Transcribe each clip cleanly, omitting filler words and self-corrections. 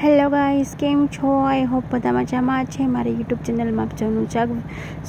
Hello guys, કેમ છો? I hope બધા મજામાં છે. મારી યુટ્યુબ ચેનલમાં આપનું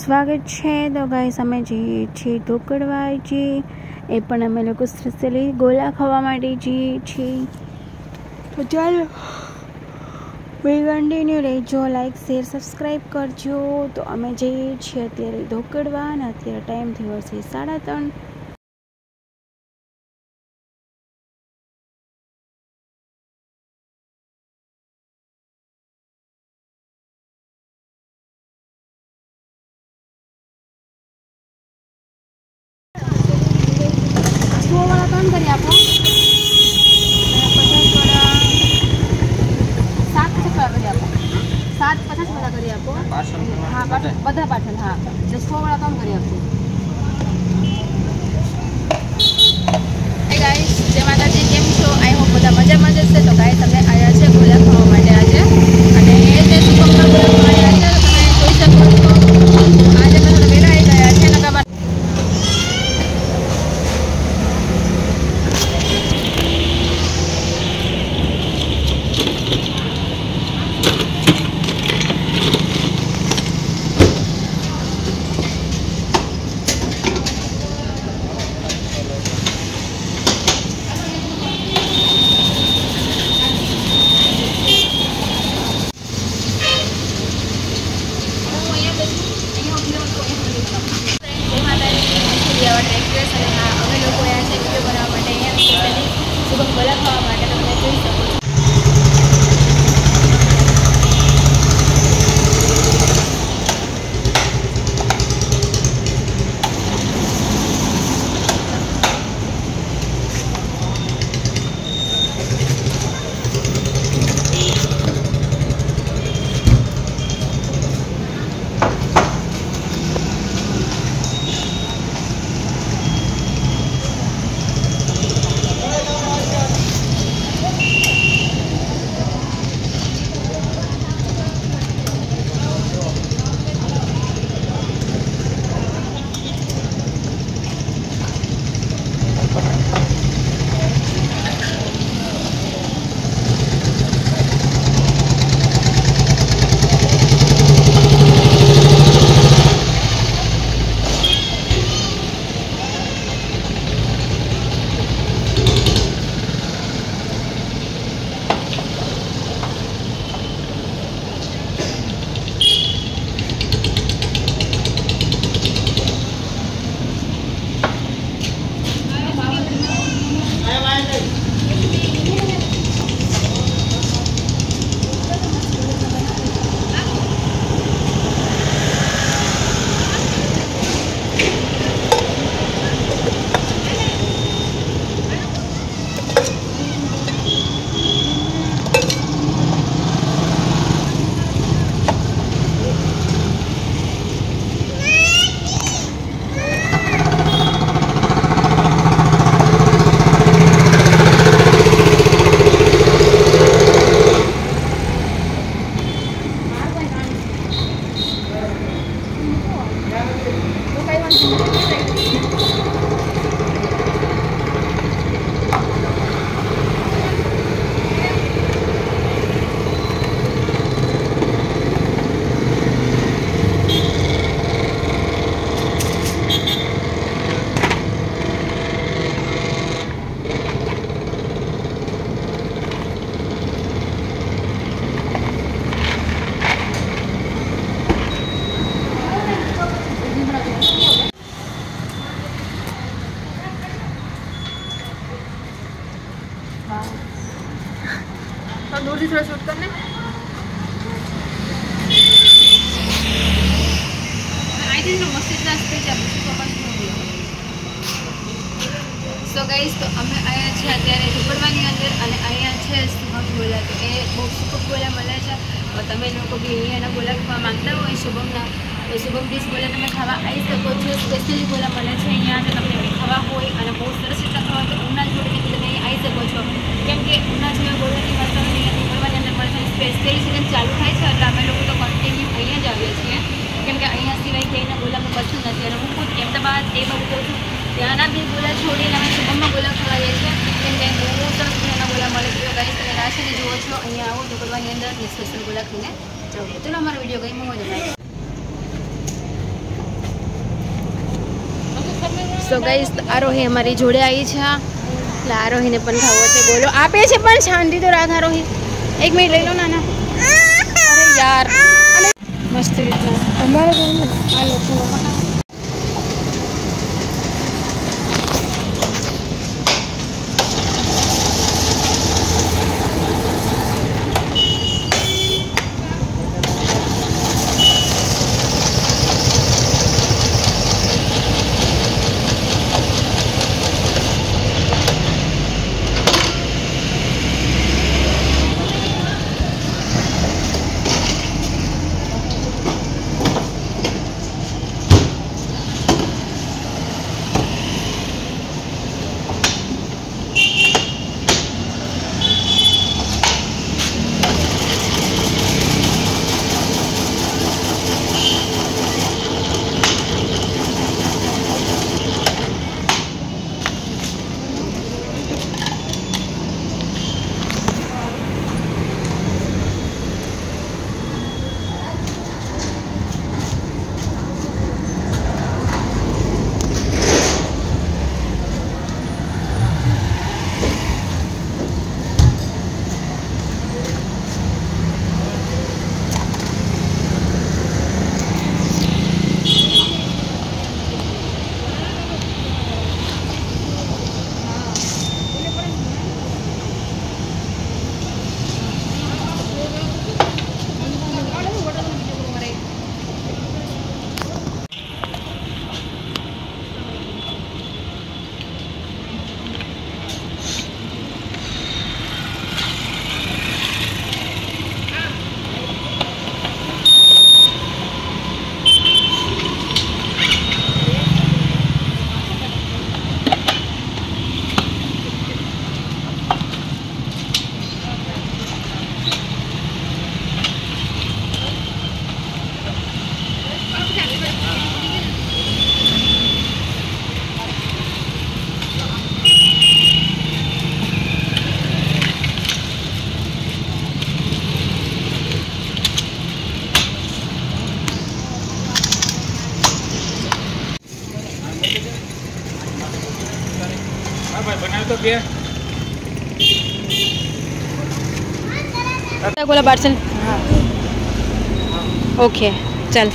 સ્વાગત છે. તો ગાઈસ, અમે જઈએ છીએ ઢોકળવાજી, એ પણ અમે લોકો સ્પેશિયલી ગોલા ખાવા માટે જઈએ છીએ. તો ચાલો કન્ટિન્યુ રહેજો, લાઈક શેર સબસ્ક્રાઈબ કરજો. તો અમે જઈએ છીએ અત્યારે ઢોકળવા અને અત્યારે ટાઈમ થયો છે 3:30. વાળા કામ કરી આપો, 50 વાળા 7 કરી આપો, 750 વાળા કરી આપો. હા, બધા પાછળ. હા, 100 વાળા કામ કરી આપો. ગાઈસ, જય માતાજી, કેમ છો? આઈ હોપ બધા મજામાં જશે. તો ગાઈસ, અમે આવ્યા છે ગોલા ખાવા માટે આજે, અને એ જે સુગમના ગોલા ખાવા આવ્યા છે. તો તમે જોઈ શકો છો આજે અમે થોડા વહેલા આવી ગયા છે. નકા ગોલા ખાવા માટે તમે જોઈ શકો છો. दूर से थोड़ा शूट करने आई थिंक मस्ती रास्ते સો ગાઈસ, તો અમે આવ્યા છીએ અત્યારે ઢોકળવાની અંદર, અને અહીંયા છે શુભમ ગોલા. તો એ બહુ સુપર ગોલા મળે છે. તમે લોકો બી અહીંયાના ગોલા ખાવા માંગતા હોય શુભમના, તો શુભમ ડીશ ગોલા તમે ખાવા આવી શકો છો. સ્પેશિયલી ગોલા મળે છે અહીંયા. જો તમને ખાવા હોય અને બહુ સરસ રીતના ખાવા તો ઉના જોડે તમે આવી શકો છો, કેમ કે ઉના જેવા ગોલાની વાત તમને અહીંયા ઢોકળવાની અંદર મળે છે. સ્પેશિયલી સિઝન ચાલુ થાય છે એટલે અમે લોકો તો કન્ટિન્યુ અહીંયા જ આવીએ છીએ, કેમ કે અહીંયા સિવાય ક્યાંયના ગોલામાં પસંદ નથી. અને હું ખુદ અમદાવાદ એ બધું કહું છું, ત્યાંના બી ગોલા છોડીને અમે શુભમમાં ગોલા ખવાઈએ છીએ, કેમ કે બહુ સરસ મજાના ગોલા મળે છે. ગાઈસ, તમે રાશિને જુઓ આવો છો અહીંયા આવો ઝુંપડવાની અંદર ને સ્પેશિયલ ગોલા ખાઈને જાઓ. ચલો અમારો વિડીયો ગમ્યો હોય તો સો ગાઈસ આરોહી અમારી જોડે આવી છે એટલે આરોહીને પણ ખાવો છે ગોલો આપે છે પણ શાંતિ તો રાખ આરોહી 1 મિનિટ લઈ લો નાના અરે યાર અને મસ્ત રીતના અમારા ઘરમાં આ લોકો गोला पार्सल ओके चल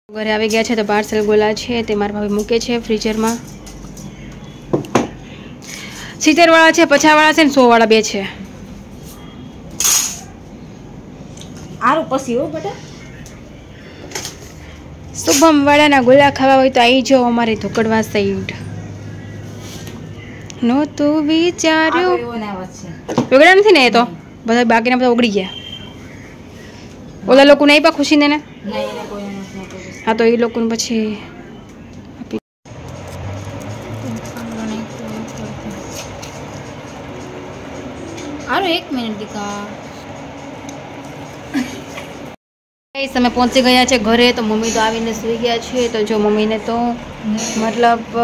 ઘરે આવી ગયા છે તો પાર્સલ ગોલા છે તે મારા ભાભી મૂકે છે ફ્રીઝરમાં 70 વાળા છે 50 વાળા છે ને 100 વાળા બે છે આરું પછી હો બેટા. શુભમ વાળાના ગોલા ખાવા હોય તો આવી જાઓ અમારે ધોકડવા સાઈડ. નો તું વિચાર્યું ઓગળ્યા નથી ને? એ તો બધા બાકીના બધા ઓગળી ગયા. ઓલા લોકો નહીં પા ખુશીને ને. હા તો એ લોકોને પછી આરું 1 મિનિટ દીકા. અમે પહોંચી ગયા છે ઘરે. તો મમ્મી તો આવીને સૂઈ ગયા છે. તો જો મમ્મીને તો મતલબ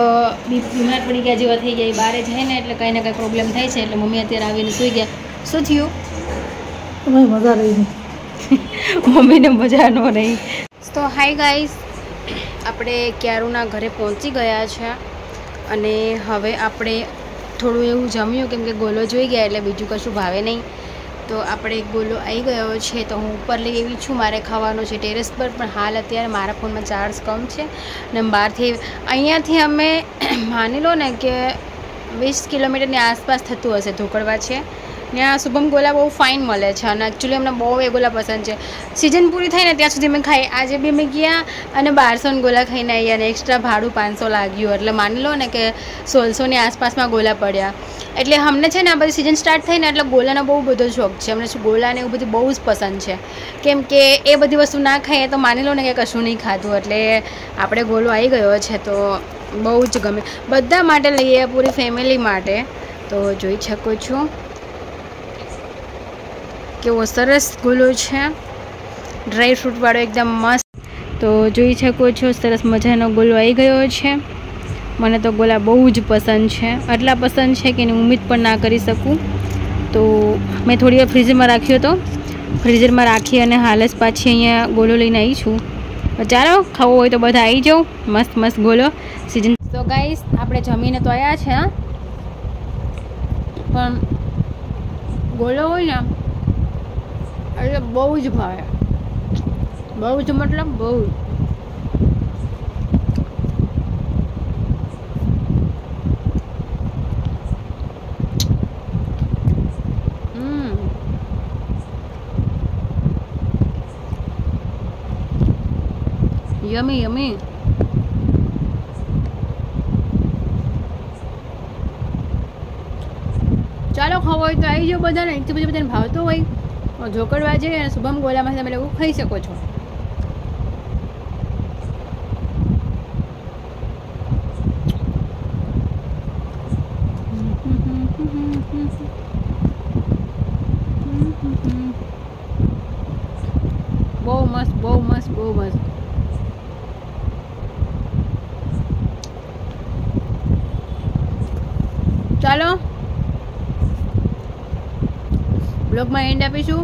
બીમાર પડી ગયા જેવા થઈ ગયા. બહાર જાય ને એટલે કંઈ ને કંઈ પ્રોબ્લેમ થાય છે. એટલે મમ્મી અત્યારે આવીને સૂઈ ગયા. શું થયું? મજા રહી. મમ્મીને મજા ન રહી. તો હાય ગાઈસ, આપણે ક્યારુના ઘરે પહોંચી ગયા છે અને હવે આપણે થોડું એવું જમ્યું કેમ કે ગોલો જોઈ ગયા એટલે બીજું કશું ભાવે નહીં. તો આપણે ગોલો આવી ગયો છે. તો હું ઉપર લઈ એવી છું, મારે ખાવાનો છે ટેરેસ પર. પણ હાલ અત્યારે મારા ફોનમાં ચાર્જ કમ છે ને બહારથી અહીંયાથી અમે માની લો ને કે 20 કિલોમીટરની આસપાસ થતું હશે ધોકડવા છે. ત્યાં શુભમ ગોલા બહુ ફાઇન મળે છે અને એકચ્યુઅલી અમને બહુ એ ગોલા પસંદ છે. સિઝન પૂરી થાય ને ત્યાં સુધી અમે ખાઈ. આજે બી અમે ગયા અને 1200 ગોલા ખાઈને આવ્યા અને એક્સ્ટ્રા ભાડું 500 લાગ્યું. એટલે માની લો ને કે 1600ની આસપાસમાં ગોલા પડ્યા. એટલે અમને છે ને આ બધી સિઝન સ્ટાર્ટ થઈ ને એટલે ગોલાનો બહુ બધો શોખ છે. અમને ગોલાને એવું બધું બહુ જ પસંદ છે કેમ કે એ બધી વસ્તુ ના ખાઈએ તો માની લો ને કે કશું નહીં ખાધું. એટલે આપણે ગોલો આવી ગયો છે તો બહુ જ ગમે. બધા માટે લઈએ, પૂરી ફેમિલી માટે. તો જોઈ શકો છો કેવો સરસ ગોલો છે, ડ્રાય ફ્રૂટવાળો એકદમ મસ્ત. તો જોઈ શકો છો સરસ મજાનો ગોલો આવી ગયો છે. મને તો ગોલા બહુ જ પસંદ છે. આટલા પસંદ છે કે એની ઉમ્મીદ પણ ના કરી શકું. તો મેં થોડી વાર ફ્રીઝરમાં રાખ્યો હતો. ફ્રીઝરમાં રાખી અને હાલ જ પાછી અહીંયા ગોલો લઈને આવી છું. ચાલો ખાવો હોય તો બધા આવી જાઓ. મસ્ત મસ્ત ગોલો સિઝન. તો ગાઈસ આપણે જમીને તો આવ્યા છે પણ ગોલો હોય ને એટલે બહુ જ ભાવે. બહુ જ મતલબ બહુ જ. યમી યમી. ચાલો ખાવો હોય તો આવી જાઓ બધાને. એટલું બધું બધાને ભાવતો હોય ઝોકડવા જઈએ અને શુભમ ગોલામાં તમે લોકો ખાઈ શકો છો. બહુ મસ્ત બહુ મસ્ત બહુ મસ્ત. ચાલો બ્લોગમાં એન્ડ આપીશું.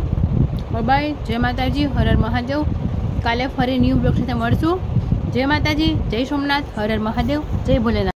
બાય. જય માતાજી, હર હર મહાદેવ. કાલે ફરી ન્યૂ બ્લોગ સાથે મળશું. જય માતાજી, જય સોમનાથ, હર હર મહાદેવ, જય ભોલેનાથ.